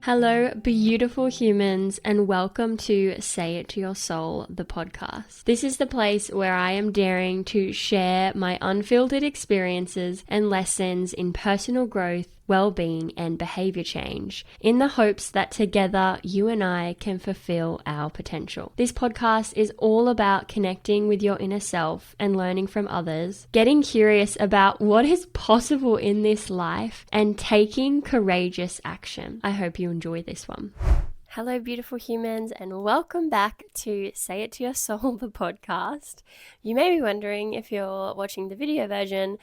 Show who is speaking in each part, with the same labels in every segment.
Speaker 1: Hello, beautiful humans, and welcome to Say It to Your Soul, the podcast. This is the place where I am daring to share my unfiltered experiences and lessons in personal growth, well-being, and behavior change in the hopes that together you and I can fulfill our potential. This podcast is all about connecting with your inner self and learning from others, getting curious about what is possible in this life, and taking courageous action. I hope you enjoy this one. Hello, beautiful humans, and welcome back to Say It to Your Soul, the podcast. You may be wondering, if you're watching the video version,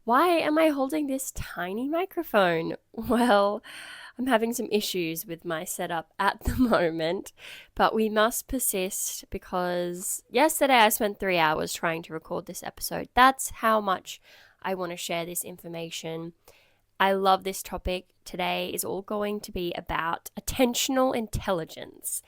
Speaker 1: why am I holding this tiny microphone? Well, I'm having some issues with my setup at the moment, but we must persist because yesterday I spent 3 hours trying to record this episode. That's how much I want to share this information. I love this topic. Today is all going to be about attentional intelligence.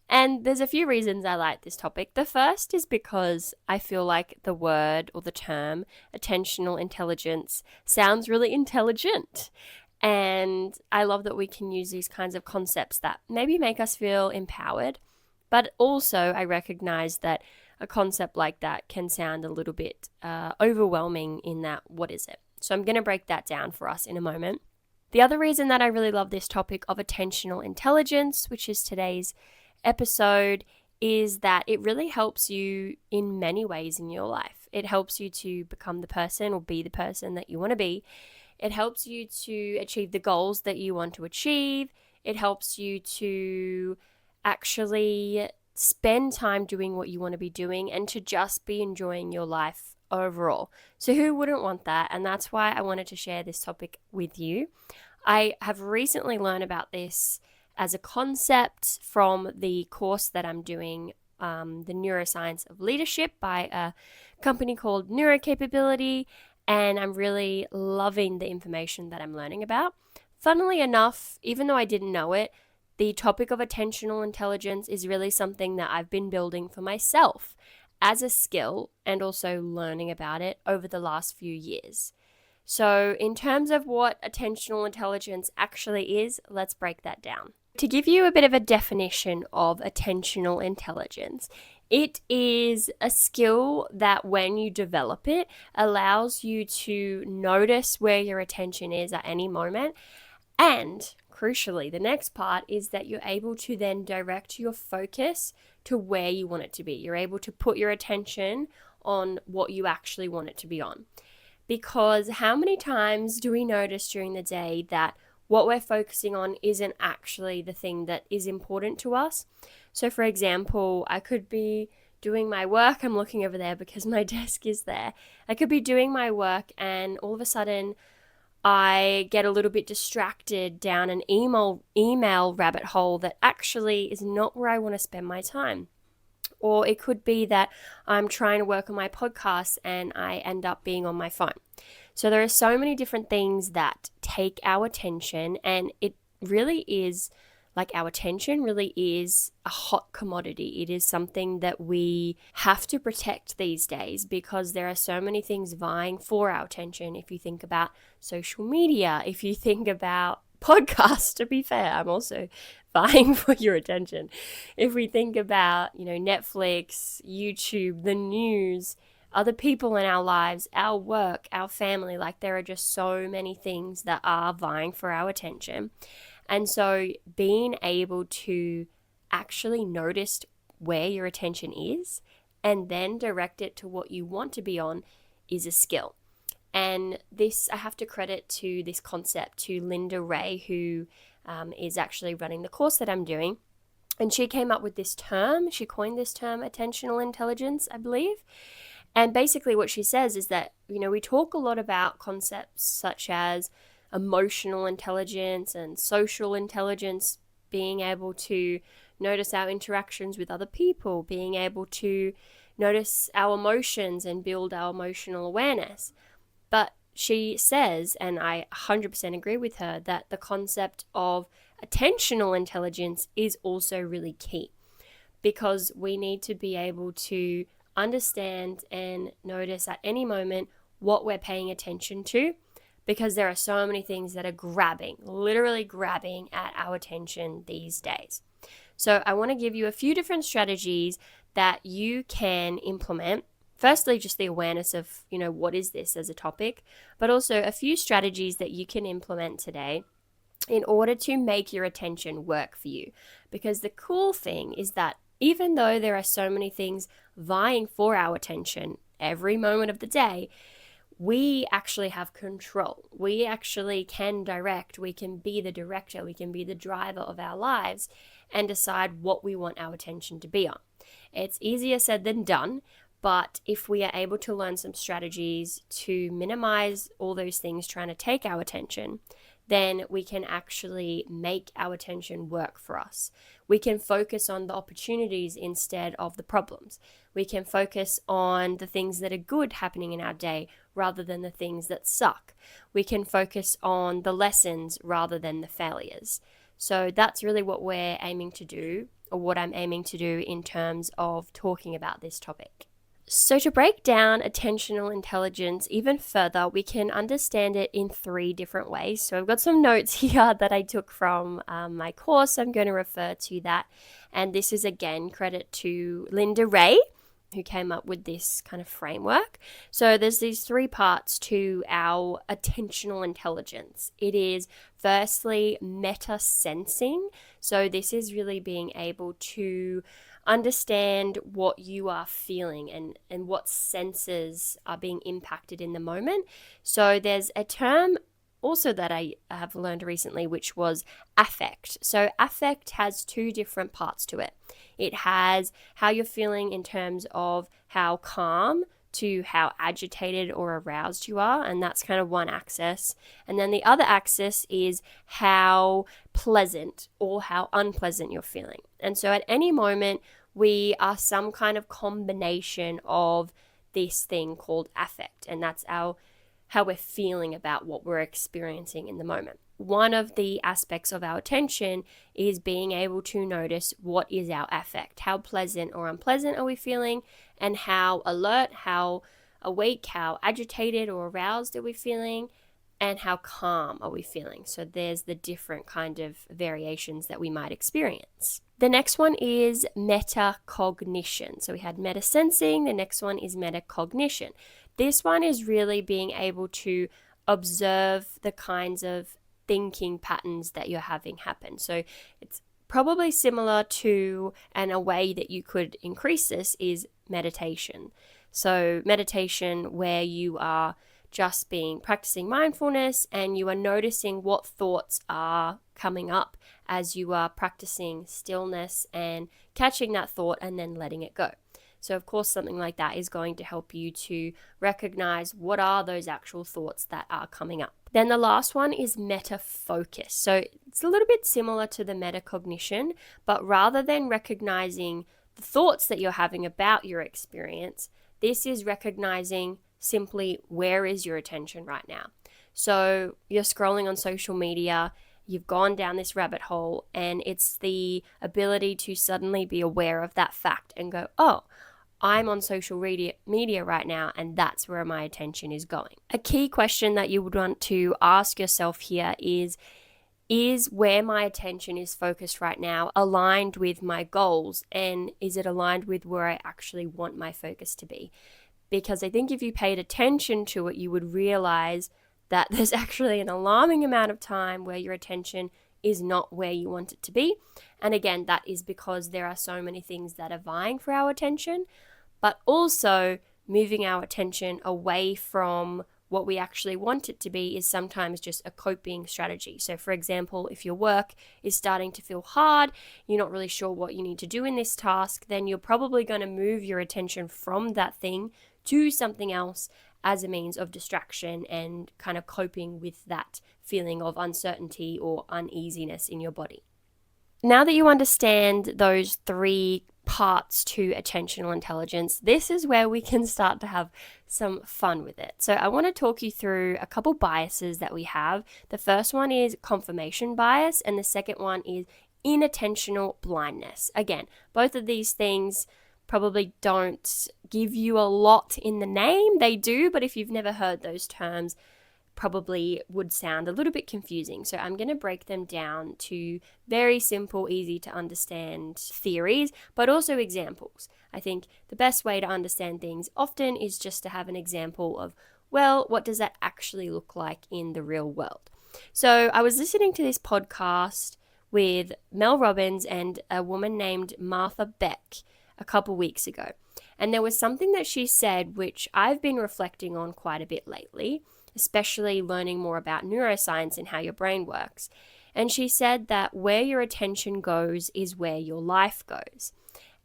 Speaker 1: And there's a few reasons I like this topic. The first is because I feel like the word or the term attentional intelligence sounds really intelligent. And I love that we can use these kinds of concepts that maybe make us feel empowered. But also I recognize that a concept like that can sound a little bit overwhelming in that, what is it? So I'm going to break that down for us in a moment. The other reason that I really love this topic of attentional intelligence, which is today's episode, is that it really helps you in many ways in your life. It helps you to become the person or be the person that you want to be. It helps you to achieve the goals that you want to achieve. It helps you to actually spend time doing what you want to be doing and to just be enjoying your life overall. So who wouldn't want that? And that's why I wanted to share this topic with you. I have recently learned about this as a concept from the course that I'm doing, the Neuroscience of Leadership by a company called Neurocapability, and I'm really loving the information that I'm learning about. Funnily enough, even though I didn't know it, the topic of attentional intelligence is really something that I've been building for myself as a skill and also learning about it over the last few years. So in terms of what attentional intelligence actually is, let's break that down. To give you a bit of a definition of attentional intelligence, it is a skill that when you develop it, allows you to notice where your attention is at any moment. And crucially, the next part is that you're able to then direct your focus to where you want it to be. You're able to put your attention on what you actually want it to be on. Because how many times do we notice during the day that what we're focusing on isn't actually the thing that is important to us? So for example, I could be doing my work. I'm looking over there because my desk is there. I could be doing my work and all of a sudden I get a little bit distracted down an email rabbit hole that actually is not where I want to spend my time. Or it could be that I'm trying to work on my podcast and I end up being on my phone. So there are so many different things that take our attention, and it really is like our attention really is a hot commodity. It is something that we have to protect these days because there are so many things vying for our attention. If you think about social media, if you think about podcasts, to be fair, I'm also vying for your attention. If we think about, Netflix, YouTube, the news, other people in our lives, our work, our family, like there are just so many things that are vying for our attention. And so being able to actually notice where your attention is and then direct it to what you want to be on is a skill. And this, I have to credit to this concept to Linda Ray, who is actually running the course that I'm doing. And she came up with this term. She coined this term attentional intelligence, I believe. And basically what she says is that, we talk a lot about concepts such as emotional intelligence and social intelligence, being able to notice our interactions with other people, being able to notice our emotions and build our emotional awareness. But she says, and I 100% agree with her, that the concept of attentional intelligence is also really key because we need to be able to understand and notice at any moment what we're paying attention to, because there are so many things that are literally grabbing at our attention these days. So I want to give you a few different strategies that you can implement. Firstly, just the awareness of, what is this as a topic, but also a few strategies that you can implement today in order to make your attention work for you. Because the cool thing is that even though there are so many things vying for our attention every moment of the day, we actually have control. We actually can direct, we can be the director, we can be the driver of our lives and decide what we want our attention to be on. It's easier said than done, but if we are able to learn some strategies to minimize all those things trying to take our attention, then we can actually make our attention work for us. We can focus on the opportunities instead of the problems. We can focus on the things that are good happening in our day rather than the things that suck. We can focus on the lessons rather than the failures. So that's really what we're aiming to do, or what I'm aiming to do in terms of talking about this topic. So to break down attentional intelligence even further, we can understand it in 3 different ways. So I've got some notes here that I took from my course. I'm going to refer to that. And this is, again, credit to Linda Ray, who came up with this kind of framework. So there's these 3 parts to our attentional intelligence. It is firstly meta-sensing. So this is really being able to understand what you are feeling and what senses are being impacted in the moment. So there's a term also that I have learned recently, which was affect. So affect has 2 different parts to it. It has how you're feeling in terms of how calm to how agitated or aroused you are, and that's kind of one axis. And then the other axis is how pleasant or how unpleasant you're feeling. And so at any moment, we are some kind of combination of this thing called affect, and that's how we're feeling about what we're experiencing in the moment. One of the aspects of our attention is being able to notice what is our affect. How pleasant or unpleasant are we feeling, and how alert, how awake, how agitated or aroused are we feeling, and how calm are we feeling. So there's the different kind of variations that we might experience. The next one is meta-cognition. So we had meta-sensing, the next one is meta-cognition. This one is really being able to observe the kinds of thinking patterns that you're having happen. So it's probably similar to, and a way that you could increase this is meditation. So meditation where you are just practicing mindfulness and you are noticing what thoughts are coming up as you are practicing stillness and catching that thought and then letting it go. So of course, something like that is going to help you to recognize what are those actual thoughts that are coming up. Then the last one is meta-focus. So it's a little bit similar to the metacognition, but rather than recognizing the thoughts that you're having about your experience, this is recognizing simply where is your attention right now. So you're scrolling on social media, you've gone down this rabbit hole, and it's the ability to suddenly be aware of that fact and go, oh, I'm on social media right now, and that's where my attention is going. A key question that you would want to ask yourself here is where my attention is focused right now aligned with my goals, and is it aligned with where I actually want my focus to be? Because I think if you paid attention to it, you would realize that there's actually an alarming amount of time where your attention is not where you want it to be. And again, that is because there are so many things that are vying for our attention, but also moving our attention away from what we actually want it to be is sometimes just a coping strategy. So for example, if your work is starting to feel hard, you're not really sure what you need to do in this task, then you're probably going to move your attention from that thing to something else as a means of distraction and kind of coping with that feeling of uncertainty or uneasiness in your body. Now that you understand those 3 parts to attentional intelligence, this is where we can start to have some fun with it. So I want to talk you through a couple biases that we have. The first one is confirmation bias, and the second one is inattentional blindness. Again, both of these things probably don't give you a lot in the name. They do, but if you've never heard those terms, probably would sound a little bit confusing. So I'm going to break them down to very simple, easy to understand theories, but also examples. I think the best way to understand things often is just to have an example of, well, what does that actually look like in the real world? So I was listening to this podcast with Mel Robbins and a woman named Martha Beck a couple weeks ago. And there was something that she said which I've been reflecting on quite a bit lately, especially learning more about neuroscience and how your brain works. And she said that where your attention goes is where your life goes.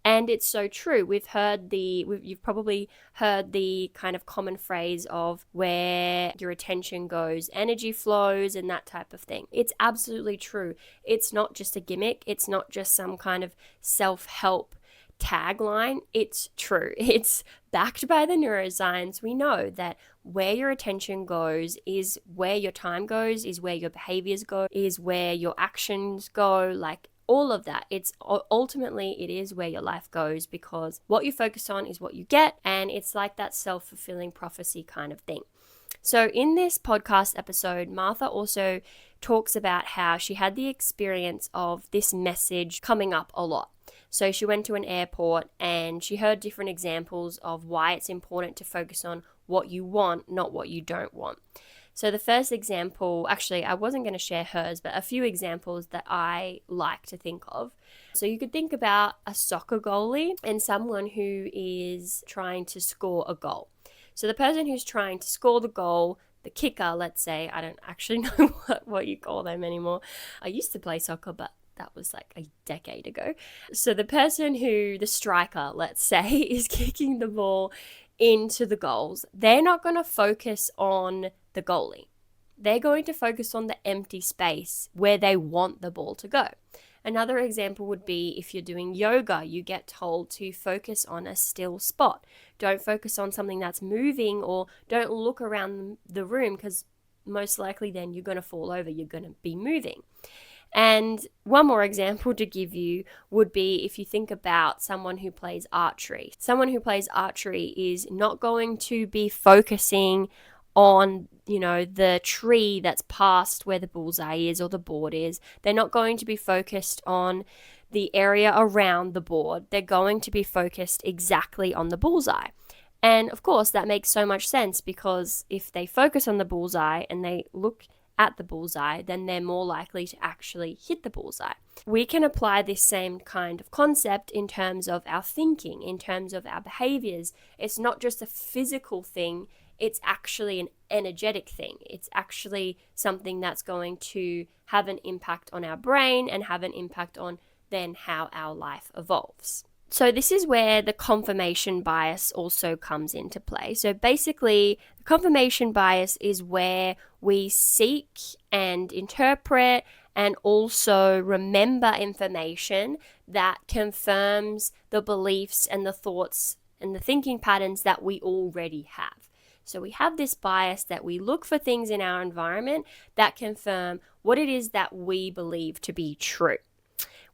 Speaker 1: And it's so true. You've probably heard the kind of common phrase of where your attention goes, energy flows, and that type of thing. It's absolutely true. It's not just a gimmick. It's not just some kind of self-help tagline. It's true. It's backed by the neuroscience. We know that where your attention goes is where your time goes, is where your behaviors go, is where your actions go, like all of that. It's ultimately, it is where your life goes, because what you focus on is what you get, and it's like that self-fulfilling prophecy kind of thing. So in this podcast episode, Martha also talks about how she had the experience of this message coming up a lot. So she went to an airport and she heard different examples of why it's important to focus on what you want, not what you don't want. So the first example, actually, I wasn't going to share hers, but a few examples that I like to think of. So you could think about a soccer goalie and someone who is trying to score a goal. So the person who's trying to score the goal, the kicker, let's say, I don't actually know what you call them anymore. I used to play soccer, but that was like a decade ago. So the striker, let's say, is kicking the ball into the goals. They're not going to focus on the goalie. They're going to focus on the empty space where they want the ball to go. Another example would be if you're doing yoga, you get told to focus on a still spot. Don't focus on something that's moving, or don't look around the room, because most likely then you're going to fall over, you're going to be moving. And one more example to give you would be if you think about someone who plays archery. Someone who plays archery is not going to be focusing on, the tree that's past where the bullseye is or the board is. They're not going to be focused on the area around the board. They're going to be focused exactly on the bullseye. And of course, that makes so much sense, because if they focus on the bullseye and they look at the bullseye, then they're more likely to actually hit the bullseye. We can apply this same kind of concept in terms of our thinking, in terms of our behaviors. It's not just a physical thing, it's actually an energetic thing. It's actually something that's going to have an impact on our brain and have an impact on then how our life evolves. So this is where the confirmation bias also comes into play. So basically, the confirmation bias is where we seek and interpret and also remember information that confirms the beliefs and the thoughts and the thinking patterns that we already have. So we have this bias that we look for things in our environment that confirm what it is that we believe to be true.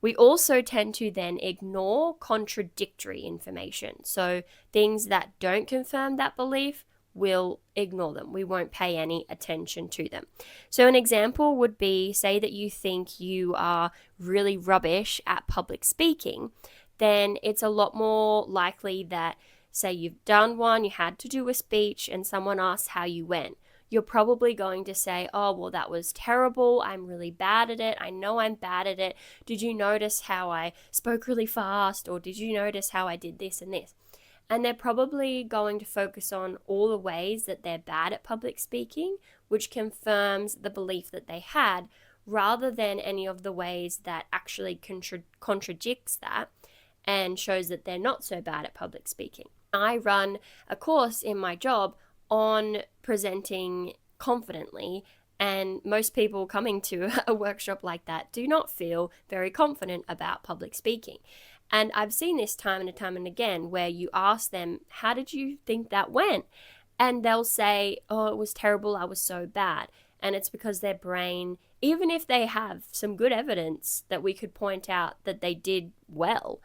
Speaker 1: We also tend to then ignore contradictory information. So things that don't confirm that belief, we'll ignore them. We won't pay any attention to them. So an example would be, say that you think you are really rubbish at public speaking, then it's a lot more likely that, say you've done one, you had to do a speech, and someone asks how you went. You're probably going to say, oh, well, that was terrible. I'm really bad at it. I know I'm bad at it. Did you notice how I spoke really fast? Or did you notice how I did this and this? And they're probably going to focus on all the ways that they're bad at public speaking, which confirms the belief that they had, rather than any of the ways that actually contradicts that and shows that they're not so bad at public speaking. I run a course in my job on presenting confidently, and most people coming to a workshop like that do not feel very confident about public speaking. And I've seen this time and again where you ask them, how did you think that went? And they'll say, oh, it was terrible, I was so bad. And it's because their brain, even if they have some good evidence that we could point out that they did well,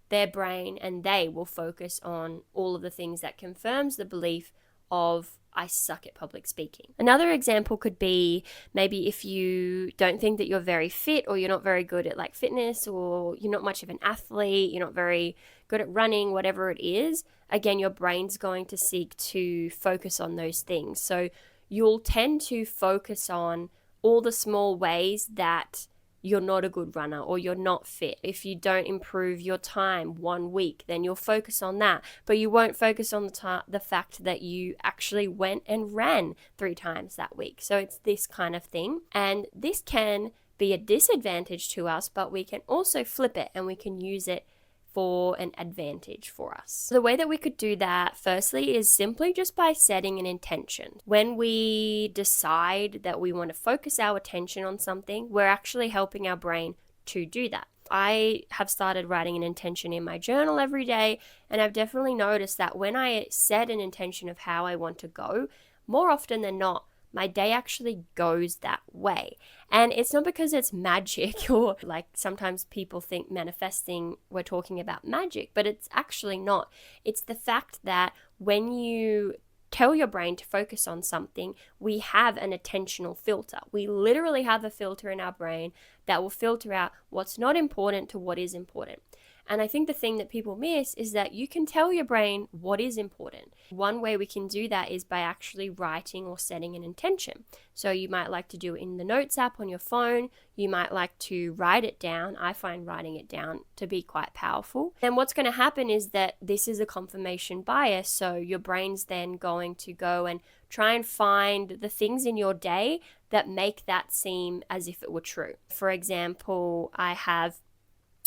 Speaker 1: their brain and they will focus on all of the things that confirms the belief of I suck at public speaking. Another example could be maybe if you don't think that you're very fit, or you're not very good at like fitness, or you're not much of an athlete, you're not very good at running, whatever it is, again, your brain's going to seek to focus on those things. So you'll tend to focus on all the small ways that you're not a good runner or you're not fit. If you don't improve your time 1 week, then you'll focus on that. But you won't focus on the fact that you actually went and ran 3 times that week. So it's this kind of thing. And this can be a disadvantage to us, but we can also flip it and we can use it for an advantage for us. The way that we could do that, firstly, is simply just by setting an intention. When we decide that we want to focus our attention on something, we're actually helping our brain to do that. I have started writing an intention in my journal every day, and I've definitely noticed that when I set an intention of how I want to go, more often than not, my day actually goes that way. And it's not because it's magic, or like sometimes people think manifesting, we're talking about magic, but it's actually not. It's the fact that when you tell your brain to focus on something, we have an attentional filter. We literally have a filter in our brain that will filter out what's not important to what is important. And I think the thing that people miss is that you can tell your brain what is important. One way we can do that is by actually writing or setting an intention. So you might like to do it in the Notes app on your phone. You might like to write it down. I find writing it down to be quite powerful. And what's going to happen is that this is a confirmation bias. So your brain's then going to go and try and find the things in your day that make that seem as if it were true. For example, I have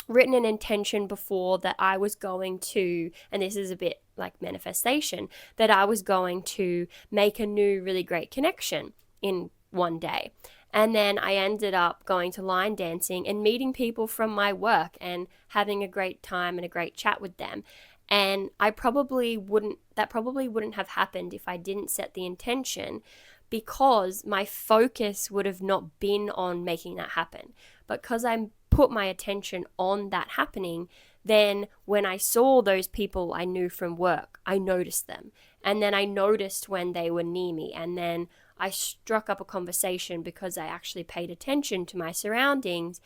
Speaker 1: written an intention before that I was going to, and this is a bit like manifestation, that I was going to make a new really great connection in one day. And then I ended up going to line dancing and meeting people from my work and having a great time and a great chat with them. And that probably wouldn't have happened if I didn't set the intention, because my focus would have not been on making that happen. But because I put my attention on that happening, then when I saw those people I knew from work, I noticed them. And then I noticed when they were near me. And then I struck up a conversation because I actually paid attention to my surroundings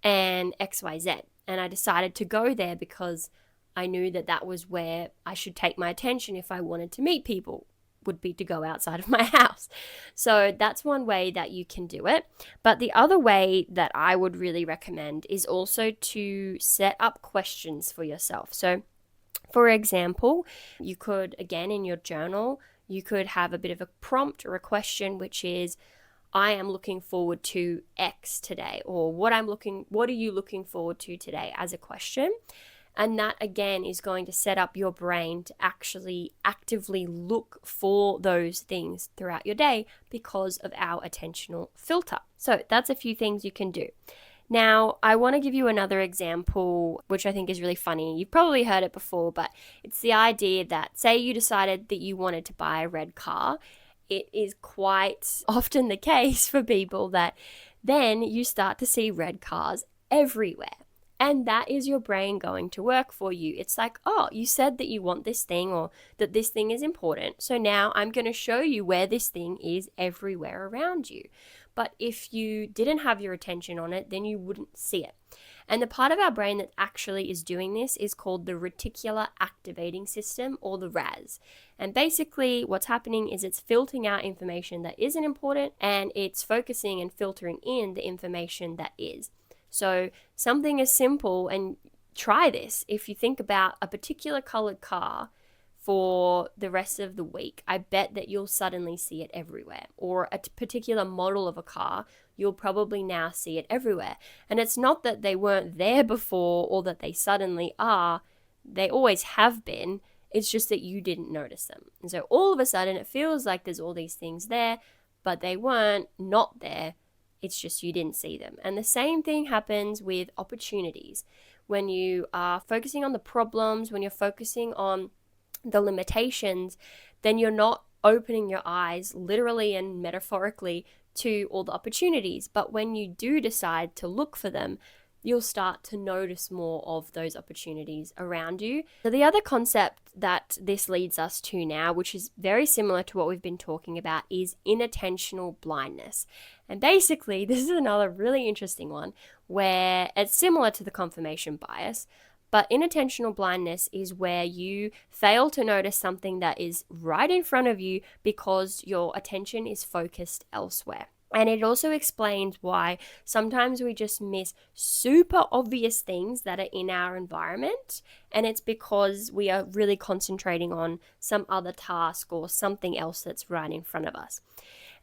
Speaker 1: and XYZ. And I decided to go there because I knew that that was where I should take my attention if I wanted to meet people, would be to go outside of my house. So that's one way that you can do it. But the other way that I would really recommend is also to set up questions for yourself. So for example, you could, again, in your journal, you could have a bit of a prompt or a question, which is, I am looking forward to X today, or what are you looking forward to today, as a question. And that, again, is going to set up your brain to actually actively look for those things throughout your day because of our attentional filter. So that's a few things you can do. Now, I want to give you another example, which I think is really funny. You've probably heard it before, but it's the idea that, say you decided that you wanted to buy a red car. It is quite often the case for people that then you start to see red cars everywhere. And that is your brain going to work for you. It's like, oh, you said that you want this thing, or that this thing is important. So now I'm going to show you where this thing is everywhere around you. But if you didn't have your attention on it, then you wouldn't see it. And the part of our brain that actually is doing this is called the reticular activating system, or the RAS. And basically what's happening is it's filtering out information that isn't important, and it's focusing and filtering in the information that is. So something as simple, and try this, if you think about a particular colored car for the rest of the week, I bet that you'll suddenly see it everywhere. Or a particular model of a car, you'll probably now see it everywhere. And it's not that they weren't there before or that they suddenly are. They always have been. It's just that you didn't notice them. And so all of a sudden it feels like there's all these things there, but they weren't not there. It's just you didn't see them. And the same thing happens with opportunities. When you are focusing on the problems, when you're focusing on the limitations, then you're not opening your eyes literally and metaphorically to all the opportunities. But when you do decide to look for them, you'll start to notice more of those opportunities around you. So the other concept that this leads us to now, which is very similar to what we've been talking about, is inattentional blindness. And basically, this is another really interesting one where it's similar to the confirmation bias, but inattentional blindness is where you fail to notice something that is right in front of you because your attention is focused elsewhere. And it also explains why sometimes we just miss super obvious things that are in our environment. And it's because we are really concentrating on some other task or something else that's right in front of us.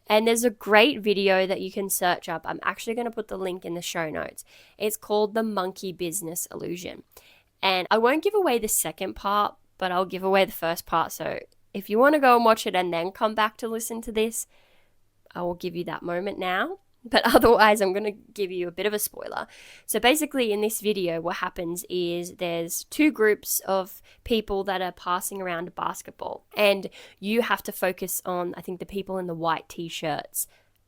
Speaker 1: And there's a great video that you can search up. I'm actually going to put the link in the show notes. It's called The Monkey Business Illusion. And I won't give away the second part, but I'll give away the first part. So if you want to go and watch it and then come back to listen to this, I will give you that moment now, but otherwise I'm going to give you a bit of a spoiler. So basically in this video, what happens is there's two groups of people that are passing around a basketball, and you have to focus on, I think, the people in the white t-shirts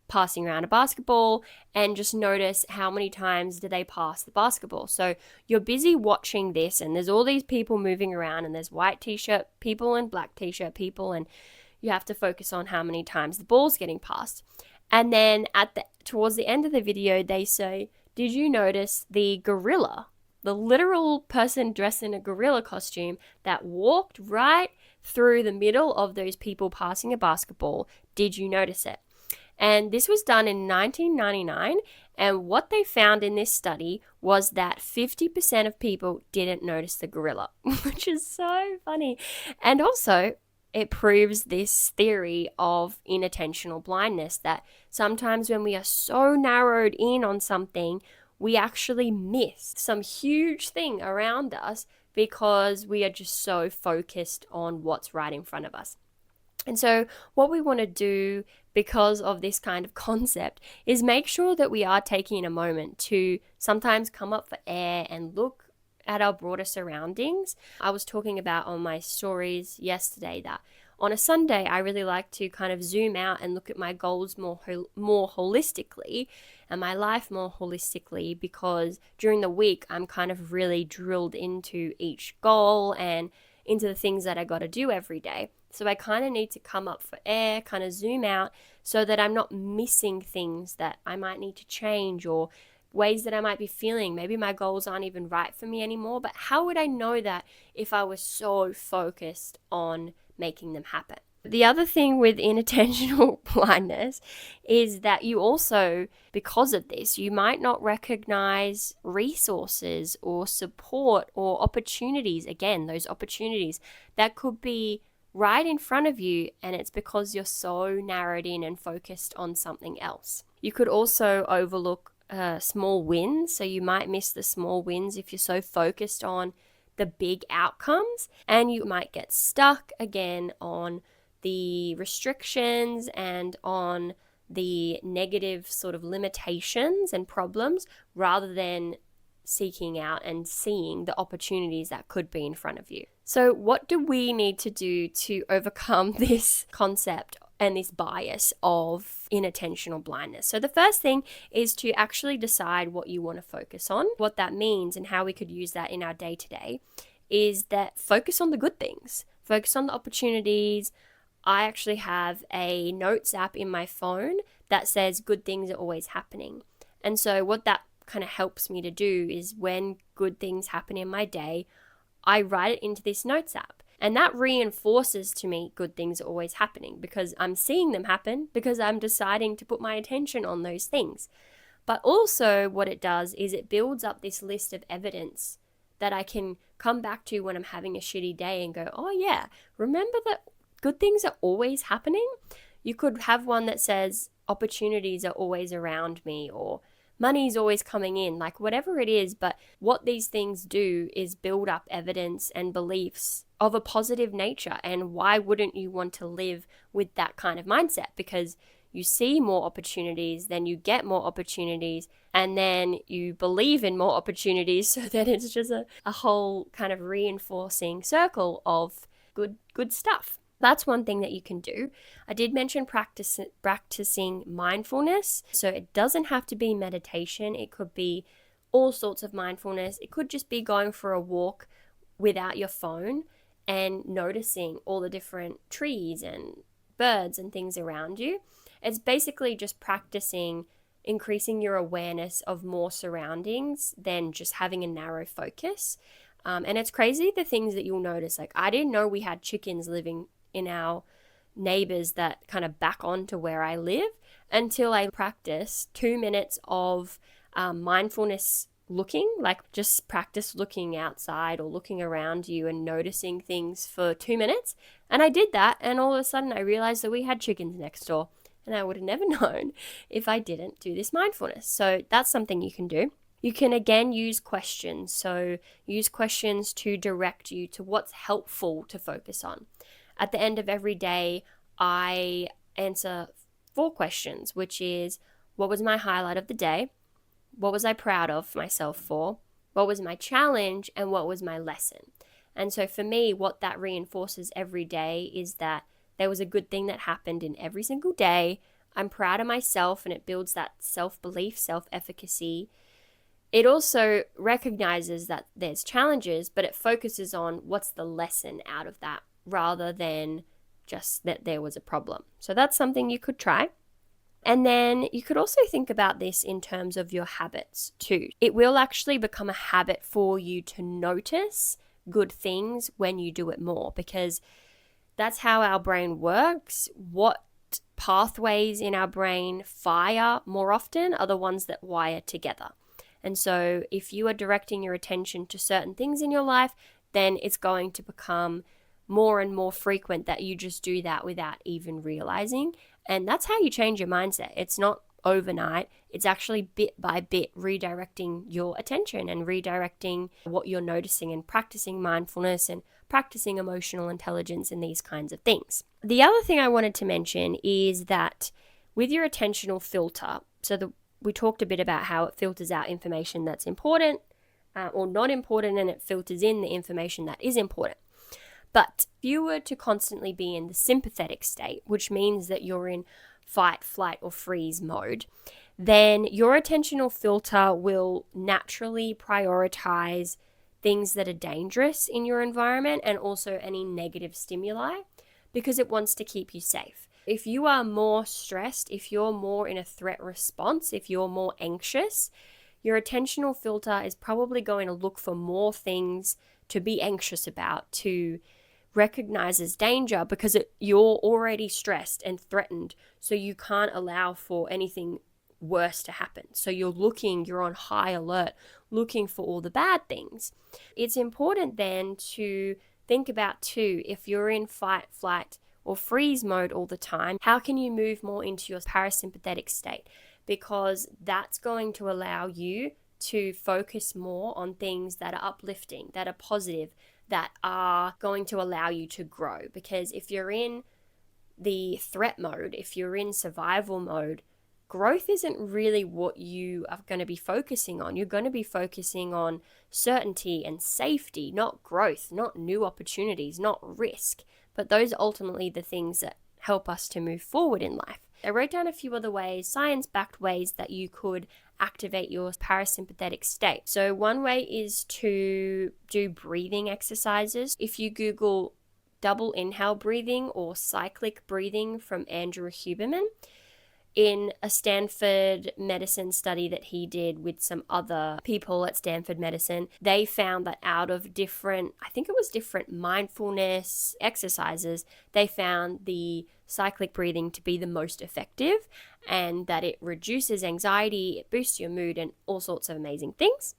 Speaker 1: passing around a basketball, and just notice how many times do they pass the basketball. So you're busy watching this, and there's all these people moving around, and there's white t-shirt people and black t-shirt people, and you have to focus on how many times the ball's getting passed. And then towards the end of the video, they say, did you notice the gorilla, the literal person dressed in a gorilla costume that walked right through the middle of those people passing a basketball? Did you notice it? And this was done in 1999. And what they found in this study was that 50% of people didn't notice the gorilla, which is so funny. And also, it proves this theory of inattentional blindness, that sometimes when we are so narrowed in on something, we actually miss some huge thing around us because we are just so focused on what's right in front of us. And so what we want to do because of this kind of concept is make sure that we are taking a moment to sometimes come up for air and look at our broader surroundings. I was talking about on my stories yesterday that on a Sunday, I really like to kind of zoom out and look at my goals more holistically and my life more holistically, because during the week, I'm kind of really drilled into each goal and into the things that I got to do every day. So I kind of need to come up for air, kind of zoom out so that I'm not missing things that I might need to change, or ways that I might be feeling. Maybe my goals aren't even right for me anymore, but how would I know that if I was so focused on making them happen? The other thing with inattentional blindness is that you also, because of this, you might not recognize resources or support or opportunities. Again, those opportunities that could be right in front of you, and it's because you're so narrowed in and focused on something else. You could also overlook small wins. So you might miss the small wins if you're so focused on the big outcomes, and you might get stuck again on the restrictions and on the negative sort of limitations and problems, rather than seeking out and seeing the opportunities that could be in front of you. So what do we need to do to overcome this concept and this bias of inattentional blindness? So the first thing is to actually decide what you want to focus on. What that means and how we could use that in our day-to-day is that focus on the good things, focus on the opportunities. I actually have a notes app in my phone that says good things are always happening. And so what that kind of helps me to do is when good things happen in my day, I write it into this notes app. And that reinforces to me good things are always happening, because I'm seeing them happen, because I'm deciding to put my attention on those things. But also what it does is it builds up this list of evidence that I can come back to when I'm having a shitty day and go, oh yeah, remember that good things are always happening? You could have one that says opportunities are always around me, or money's always coming in, like whatever it is. But what these things do is build up evidence and beliefs of a positive nature. And why wouldn't you want to live with that kind of mindset? Because you see more opportunities, then you get more opportunities, and then you believe in more opportunities. So then it's just a whole kind of reinforcing circle of good stuff. That's one thing that you can do. I did mention practicing mindfulness. So it doesn't have to be meditation. It could be all sorts of mindfulness. It could just be going for a walk without your phone and noticing all the different trees and birds and things around you. It's basically just practicing increasing your awareness of more surroundings than just having a narrow focus. And it's crazy the things that you'll notice. Like, I didn't know we had chickens living in our neighbors that kind of back onto where I live until I practiced 2 minutes of mindfulness looking, like just practice looking outside or looking around you and noticing things for 2 minutes. And I did that, and all of a sudden I realized that we had chickens next door, and I would have never known if I didn't do this mindfulness. So that's something you can do. You can again use questions. So use questions to direct you to what's helpful to focus on. At the end of every day, I answer 4 questions, which is, what was my highlight of the day? What was I proud of myself for? What was my challenge? And what was my lesson? And so for me, what that reinforces every day is that there was a good thing that happened in every single day. I'm proud of myself, and it builds that self-belief, self-efficacy. It also recognizes that there's challenges, but it focuses on what's the lesson out of that rather than just that there was a problem. So that's something you could try. And then you could also think about this in terms of your habits too. It will actually become a habit for you to notice good things when you do it more, because that's how our brain works. What pathways in our brain fire more often are the ones that wire together. And so if you are directing your attention to certain things in your life, then it's going to become more and more frequent that you just do that without even realizing. And that's how you change your mindset. It's not overnight. It's actually bit by bit redirecting your attention and redirecting what you're noticing and practicing mindfulness and practicing emotional intelligence and these kinds of things. The other thing I wanted to mention is that with your attentional filter, we talked a bit about how it filters out information that's important or not important, and it filters in the information that is important. But if you were to constantly be in the sympathetic state, which means that you're in fight, flight, or freeze mode, then your attentional filter will naturally prioritize things that are dangerous in your environment and also any negative stimuli, because it wants to keep you safe. If you are more stressed, if you're more in a threat response, if you're more anxious, your attentional filter is probably going to look for more things to be anxious about, to recognize as danger, because you're already stressed and threatened, so you can't allow for anything worse to happen. So you're on high alert, looking for all the bad things. It's important then to think about too, if you're in fight, flight, or freeze mode all the time, how can you move more into your parasympathetic state? Because that's going to allow you to focus more on things that are uplifting, that are positive, that are going to allow you to grow. Because if you're in the threat mode, if you're in survival mode, growth isn't really what you are going to be focusing on. You're going to be focusing on certainty and safety, not growth, not new opportunities, not risk. But those are ultimately the things that help us to move forward in life. I wrote down a few other ways, science-backed ways that you could activate your parasympathetic state. So one way is to do breathing exercises. If you Google double inhale breathing or cyclic breathing from Andrew Huberman, in a Stanford medicine study that he did with some other people at Stanford Medicine, they found that out of different mindfulness exercises, they found the cyclic breathing to be the most effective, and that it reduces anxiety, it boosts your mood, and all sorts of amazing things.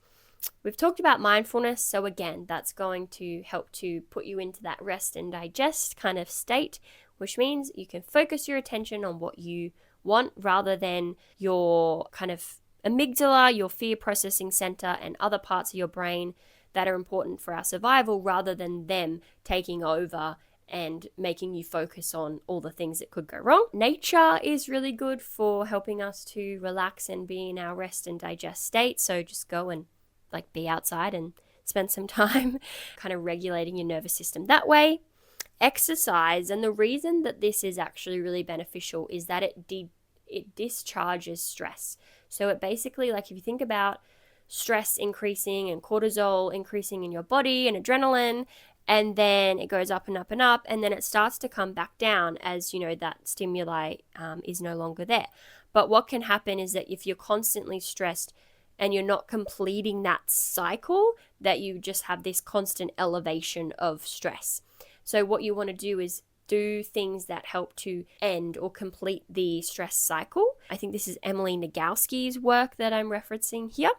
Speaker 1: We've talked about mindfulness, so again, that's going to help to put you into that rest and digest kind of state, which means you can focus your attention on what you want rather than your kind of amygdala, your fear processing center, and other parts of your brain that are important for our survival, rather than them taking over and making you focus on all the things that could go wrong. Nature is really good for helping us to relax and be in our rest and digest state. So just go and be outside and spend some time kind of regulating your nervous system that way. Exercise, and the reason that this is actually really beneficial is that it discharges stress. So it basically, if you think about stress increasing and cortisol increasing in your body and adrenaline, and then it goes up and up and up, and then it starts to come back down as, that stimuli is no longer there. But what can happen is that if you're constantly stressed and you're not completing that cycle, that you just have this constant elevation of stress. So what you want to do is do things that help to end or complete the stress cycle. I think this is Emily Nagoski's work that I'm referencing here.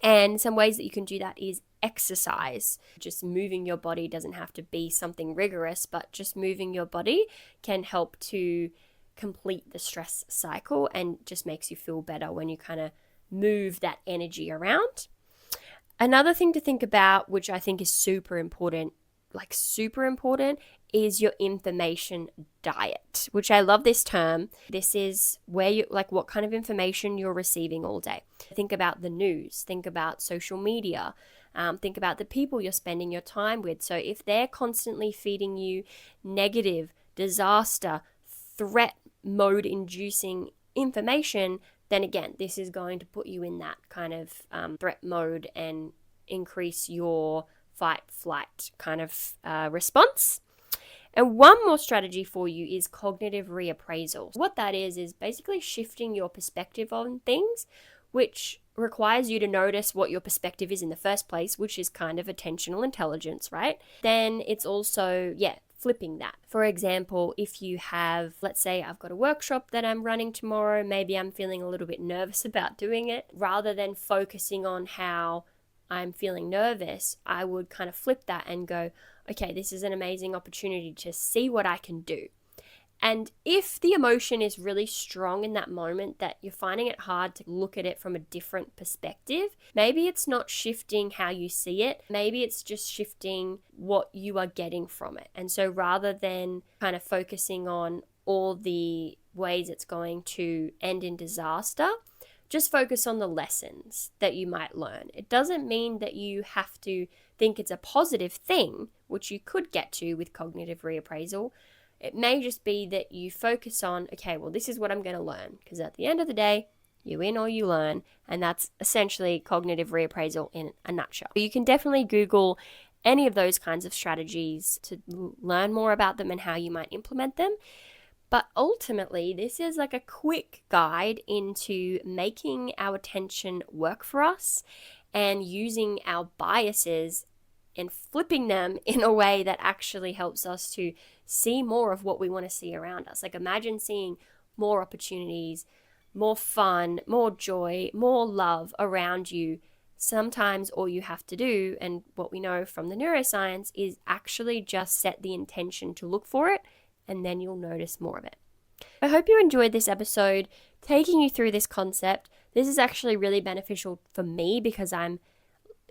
Speaker 1: And some ways that you can do that is exercise. Just moving your body doesn't have to be something rigorous, but just moving your body can help to complete the stress cycle and just makes you feel better when you kind of move that energy around. Another thing to think about, which I think is super important, is your information diet, which I love this term. This is where you, what kind of information you're receiving all day. Think about the news, think about social media, think about the people you're spending your time with. So if they're constantly feeding you negative, disaster, threat mode inducing information, then again, this is going to put you in that kind of threat mode and increase your fight, flight kind of response. And one more strategy for you is cognitive reappraisal. What that is basically shifting your perspective on things, which requires you to notice what your perspective is in the first place, which is kind of attentional intelligence, right? Then it's also, flipping that. For example, if you have, let's say I've got a workshop that I'm running tomorrow, maybe I'm feeling a little bit nervous about doing it. Rather than focusing on how I'm feeling nervous, I would kind of flip that and go, okay, this is an amazing opportunity to see what I can do. And if the emotion is really strong in that moment that you're finding it hard to look at it from a different perspective, maybe it's not shifting how you see it. Maybe it's just shifting what you are getting from it. And so rather than kind of focusing on all the ways it's going to end in disaster, just focus on the lessons that you might learn. It doesn't mean that you have to think it's a positive thing, which you could get to with cognitive reappraisal. It may just be that you focus on, okay, well, this is what I'm going to learn. Because at the end of the day, you win or you learn. And that's essentially cognitive reappraisal in a nutshell. You can definitely Google any of those kinds of strategies to learn more about them and how you might implement them. But ultimately, this is like a quick guide into making our attention work for us and using our biases and flipping them in a way that actually helps us to see more of what we want to see around us. Like imagine seeing more opportunities, more fun, more joy, more love around you. Sometimes all you have to do, and what we know from the neuroscience, is actually just set the intention to look for it, and then you'll notice more of it. I hope you enjoyed this episode, taking you through this concept. This is actually really beneficial for me because I'm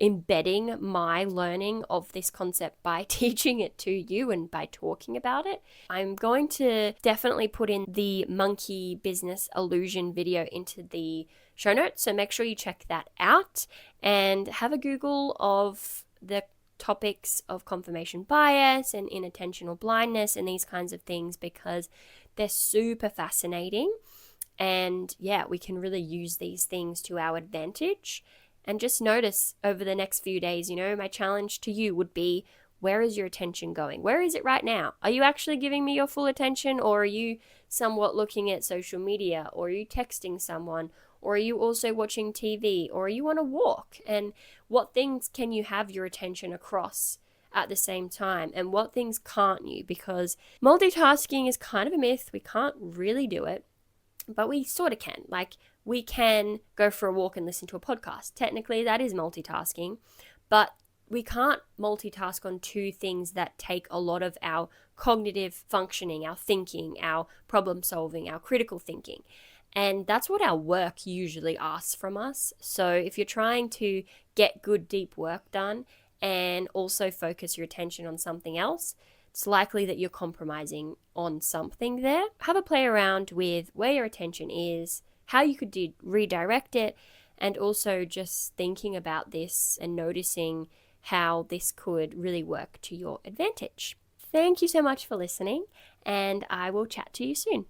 Speaker 1: embedding my learning of this concept by teaching it to you and by talking about it. I'm going to definitely put in the monkey business illusion video into the show notes, so make sure you check that out and have a Google of the topics of confirmation bias and inattentional blindness and these kinds of things because they're super fascinating. And we can really use these things to our advantage. And just notice over the next few days, my challenge to you would be, where is your attention going? Where is it right now? Are you actually giving me your full attention, or are you somewhat looking at social media, or are you texting someone, or are you also watching TV, or are you on a walk? And what things can you have your attention across at the same time, and what things can't you? Because multitasking is kind of a myth. We can't really do it, but we sort of can. Like, we can go for a walk and listen to a podcast. Technically, that is multitasking, but we can't multitask on two things that take a lot of our cognitive functioning, our thinking, our problem solving, our critical thinking. And that's what our work usually asks from us. So if you're trying to get good, deep work done and also focus your attention on something else, it's likely that you're compromising on something there. Have a play around with where your attention is, how you could redirect it, and also just thinking about this and noticing how this could really work to your advantage. Thank you so much for listening, and I will chat to you soon.